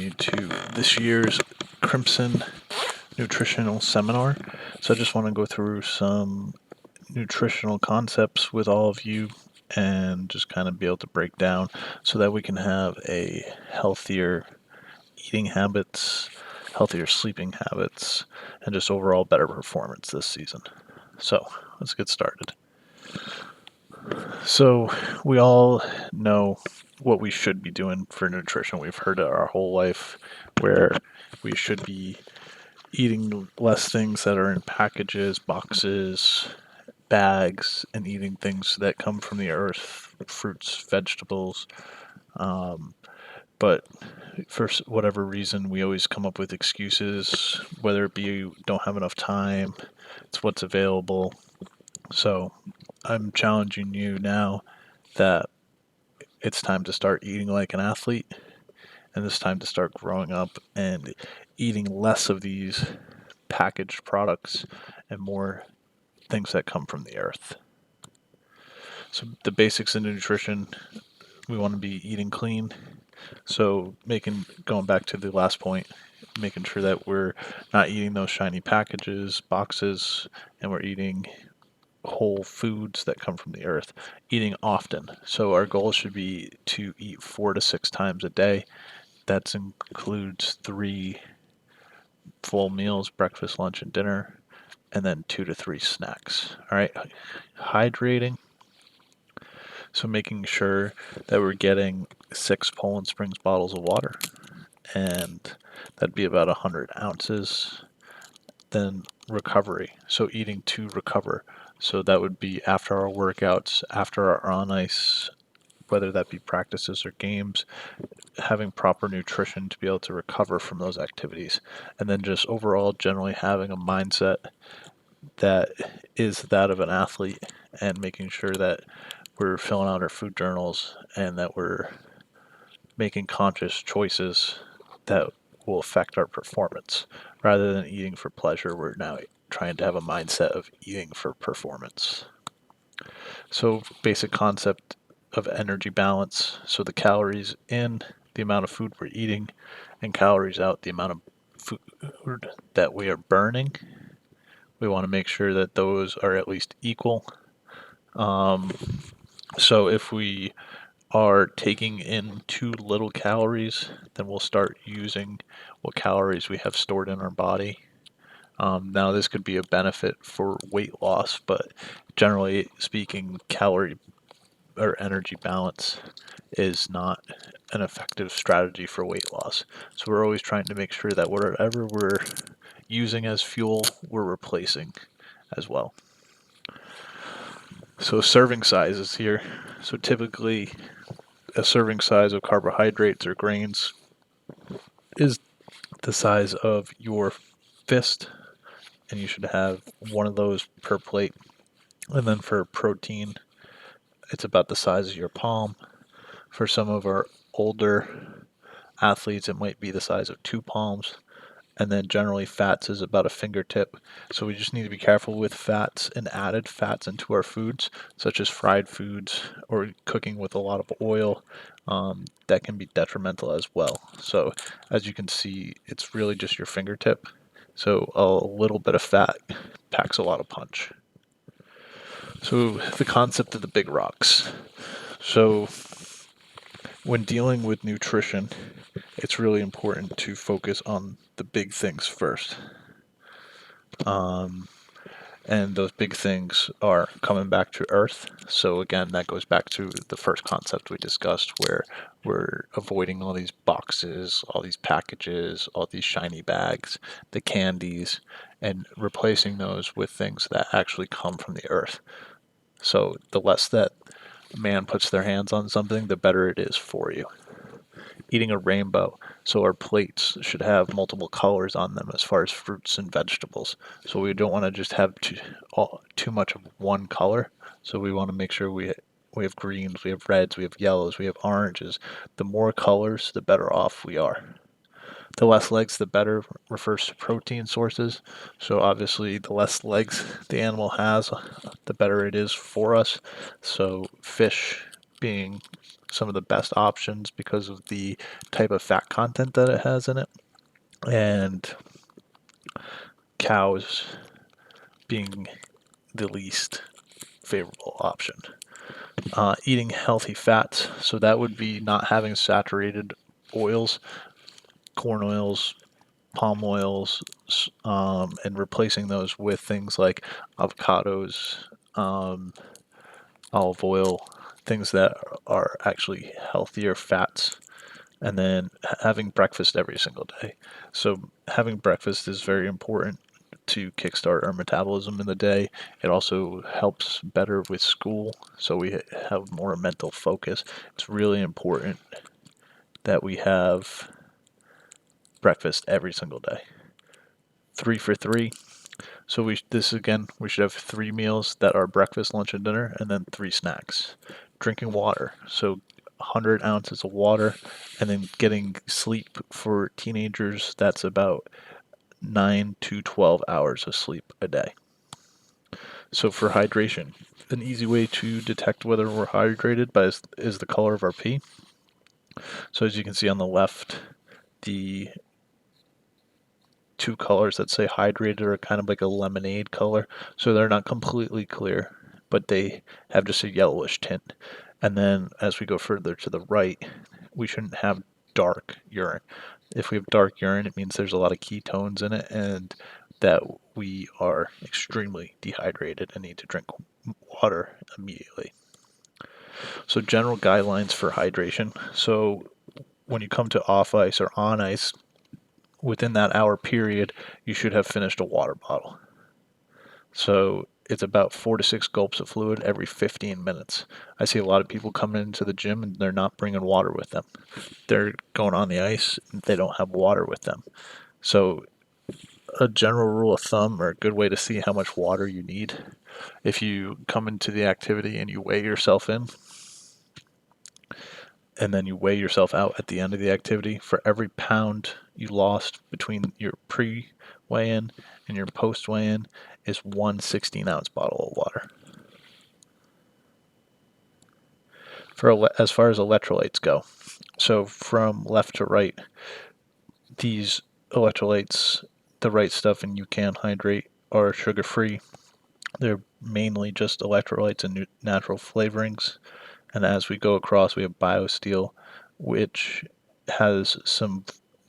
you to this year's Crimson Nutritional Seminar. So I just want to go through some nutritional concepts with all of you and just kind of be able to break down so that we can have a healthier eating habits, healthier sleeping habits, and just overall better performance this season. So let's get started. So we all know what we should be doing for nutrition. We've heard it our whole life where we should be eating less things that are in packages, boxes, bags, and eating things that come from the earth, fruits, vegetables. Um, but for whatever reason, we always come up with excuses, whether it be we don't have enough time, it's what's available. So I'm challenging you now that it's time to start eating like an athlete, and it's time to start growing up and eating less of these packaged products and more things that come from the earth. So the basics of nutrition, we want to be eating clean. So going back to the last point, making sure that we're not eating those shiny packages, boxes, and we're eating whole foods that come from the earth, eating often. So our goal should be to eat 4 to 6 times a day. That includes 3 full meals, breakfast, lunch, and dinner, and then 2 to 3 snacks. All right. Hydrating. So making sure that we're getting 6 Poland Springs bottles of water, and that'd be about 100 ounces. Then recovery. So eating to recover. So that would be after our workouts, after our on ice, whether that be practices or games, having proper nutrition to be able to recover from those activities. And then just overall, generally having a mindset that is that of an athlete and making sure that we're filling out our food journals and that we're making conscious choices that will affect our performance. Rather than eating for pleasure, we're now trying to have a mindset of eating for performance. So, basic concept of energy balance. So, the calories in, the amount of food we're eating, and calories out, the amount of food that we are burning. We want to make sure that those are at least equal. Um, so, if we are taking in too little calories, then we'll start using what calories we have stored in our body. Now, this could be a benefit for weight loss, but generally speaking, calorie or energy balance is not an effective strategy for weight loss. So, we're always trying to make sure that whatever we're using as fuel, we're replacing as well. So, serving sizes here. So, typically, a serving size of carbohydrates or grains is the size of your fist, and you should have one of those per plate. And then for protein, it's about the size of your palm. For some of our older athletes, it might be the size of 2 palms. And then generally fats is about a fingertip. So we just need to be careful with fats and added fats into our foods, such as fried foods or cooking with a lot of oil. That can be detrimental as well. So as you can see, it's really just your fingertip. So a little bit of fat packs a lot of punch. So the concept of the big rocks. So when dealing with nutrition, it's really important to focus on the big things first. And those big things are coming back to earth. So again, that goes back to the first concept we discussed where we're avoiding all these boxes, all these packages, all these shiny bags, the candies, and replacing those with things that actually come from the earth. So the less that man puts their hands on something, the better it is for you. Eating a rainbow. So our plates should have multiple colors on them as far as fruits and vegetables. So we don't want to just have too much of one color. So we want to make sure we have greens, we have reds, we have yellows, we have oranges. The more colors, the better off we are. The less legs, the better refers to protein sources. So obviously, the less legs the animal has, the better it is for us. So fish, being some of the best options because of the type of fat content that it has in it, and cows being the least favorable option. Eating healthy fats, so that would be not having saturated oils, corn oils, palm oils, and replacing those with things like avocados, olive oil, things that are actually healthier fats, and then having breakfast every single day. So having breakfast is very important to kickstart our metabolism in the day. It also helps better with school, so we have more mental focus. It's really important that we have breakfast every single day. 3 for 3. So this again, we should have 3 meals that are breakfast, lunch, and dinner, and then 3 snacks. Drinking water, so 100 ounces of water, and then getting sleep for teenagers. That's about 9 to 12 hours of sleep a day. So for hydration, an easy way to detect whether we're hydrated is the color of our pee. So as you can see on the left, the two colors that say hydrated are kind of like a lemonade color. So they're not completely clear, but they have just a yellowish tint. And then as we go further to the right, we shouldn't have dark urine. If we have dark urine, it means there's a lot of ketones in it and that we are extremely dehydrated and need to drink water immediately. So general guidelines for hydration. So when you come to off ice or on ice, within that hour period, you should have finished a water bottle. So it's about 4 to 6 gulps of fluid every 15 minutes. I see a lot of people coming into the gym and they're not bringing water with them. They're going on the ice and they don't have water with them. So a general rule of thumb, or a good way to see how much water you need, if you come into the activity and you weigh yourself in, and then you weigh yourself out at the end of the activity, for every pound you lost between your pre-weigh-in and your post-weigh-in is 1 16-ounce bottle of water. As far as electrolytes go, so from left to right, these electrolytes, the right stuff and You Can Hydrate, are sugar-free. They're mainly just electrolytes and natural flavorings. And as we go across, we have BioSteel, which has some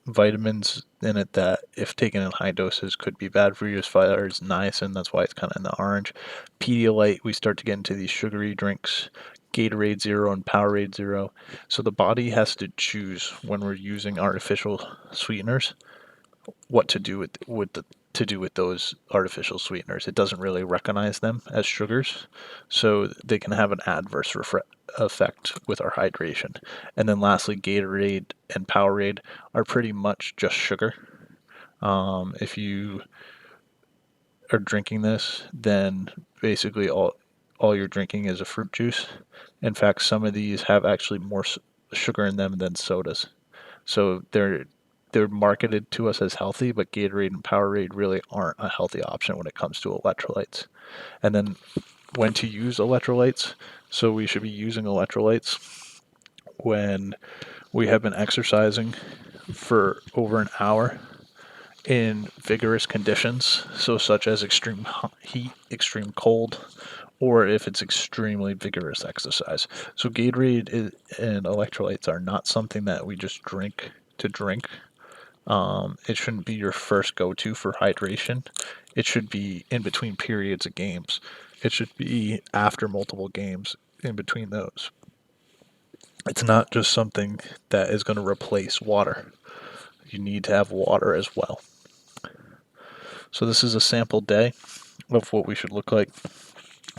vitamins in it that, if taken in high doses, could be bad for you, as far as niacin. That's why it's kind of in the orange. Pedialyte, we start to get into these sugary drinks. Gatorade Zero and Powerade Zero. So the body has to choose, when we're using artificial sweeteners, what to do with those artificial sweeteners. It doesn't really recognize them as sugars, so they can have an adverse effect with our hydration. And then lastly, Gatorade and Powerade are pretty much just sugar. If you are drinking this, then basically all you're drinking is a fruit juice. In fact, some of these have actually more sugar in them than sodas. So they're marketed to us as healthy, but Gatorade and Powerade really aren't a healthy option when it comes to electrolytes. And then when to use electrolytes. So we should be using electrolytes when we have been exercising for over an hour in vigorous conditions, so such as extreme heat, extreme cold, or if it's extremely vigorous exercise. So Gatorade and electrolytes are not something that we just drink to drink. It shouldn't be your first go-to for hydration. It should be in between periods of games. It should be after multiple games, in between those. It's not just something that is going to replace water. You need to have water as well. So this is a sample day of what we should look like.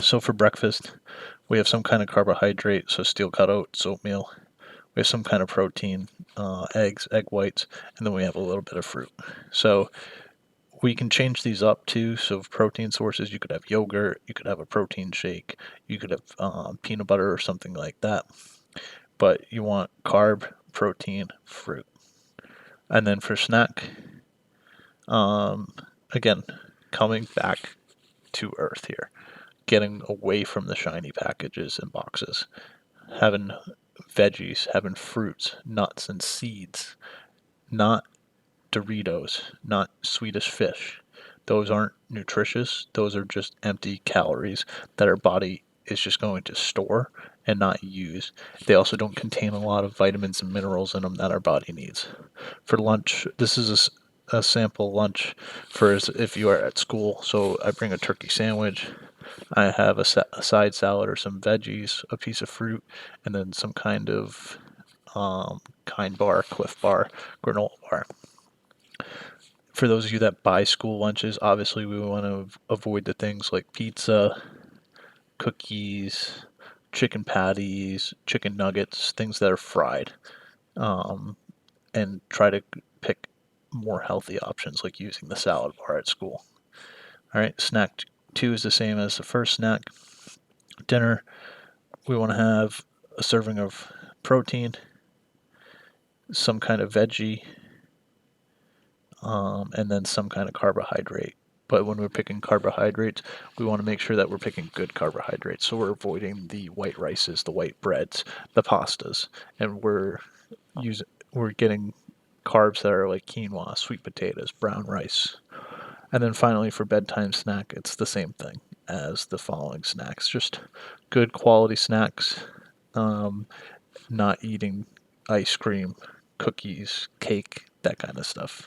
So for breakfast, we have some kind of carbohydrate, so steel cut oats, oatmeal. We have some kind of protein, eggs, egg whites, and then we have a little bit of fruit. So we can change these up too. So protein sources, you could have yogurt, you could have a protein shake, you could have peanut butter or something like that. But you want carb, protein, fruit. And then for snack, again, coming back to earth here, getting away from the shiny packages and boxes. having veggies, having fruits, nuts, and seeds, not Doritos, not Swedish fish. Those aren't nutritious. Those are just empty calories that our body is just going to store and not use. They also don't contain a lot of vitamins and minerals in them that our body needs. For lunch, this is a sample lunch for if you are at school. So I bring a turkey sandwich. I have a side salad or some veggies, a piece of fruit, and then some kind of Kind bar, Cliff bar, granola bar. For those of you that buy school lunches, obviously we want to avoid the things like pizza, cookies, chicken patties, chicken nuggets, things that are fried, um, and try to pick more healthy options like using the salad bar at school. All right, snack two is the same as the first snack. Dinner, we want to have a serving of protein, some kind of veggie, and then some kind of carbohydrate. But when we're picking carbohydrates, we want to make sure that we're picking good carbohydrates. So we're avoiding the white rices, the white breads, the pastas, and we're getting carbs that are like quinoa, sweet potatoes, brown rice. And then finally for bedtime snack, it's the same thing as the following snacks. Just good quality snacks. Um, Not eating ice cream, cookies, cake, that kind of stuff.